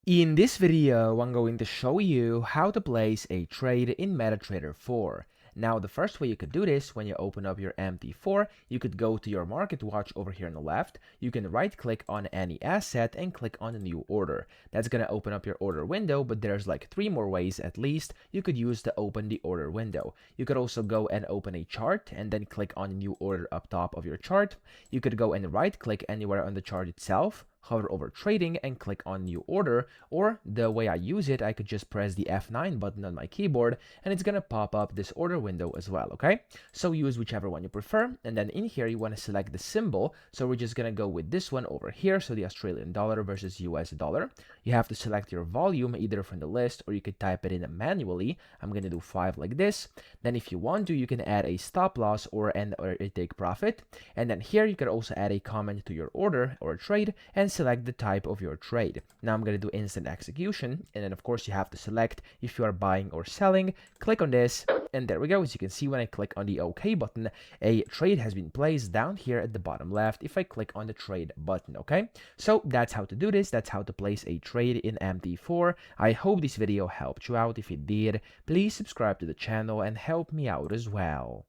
In this video, I'm going to show you how to place a trade in MetaTrader 4. Now, the first way you could do this, when you open up your MT4, you could go to your market watch over here on the left. You can right click on any asset and click on a new order. That's going to open up your order window, but there's like 3 more ways at least you could use to open the order window. You could also go and open a chart and then click on a new order up top of your chart. You could go and right click anywhere on the chart itself, hover over trading and click on new order, or the way I use it, I could just press the F9 button on my keyboard and it's gonna pop up this order window as well. Okay, so use whichever one you prefer, and then in here you want to select the symbol. So we're just gonna go with this one over here, so the Australian dollar versus US dollar. You have to select your volume either from the list or you could type it in manually. I'm gonna do 5 like this. Then if you want to, you can add a stop loss or a take profit, and then here you could also add a comment to your order or trade and select the type of your trade. Now I'm going to do instant execution, and then of course you have to select if you are buying or selling. Click on this, and there we go. As you can see, when I click on the OK button, a trade has been placed down here at the bottom left if I click on the trade button. Okay, so that's how to do this. That's how to place a trade in MT4. I hope this video helped you out. If it did, please subscribe to the channel and help me out as well.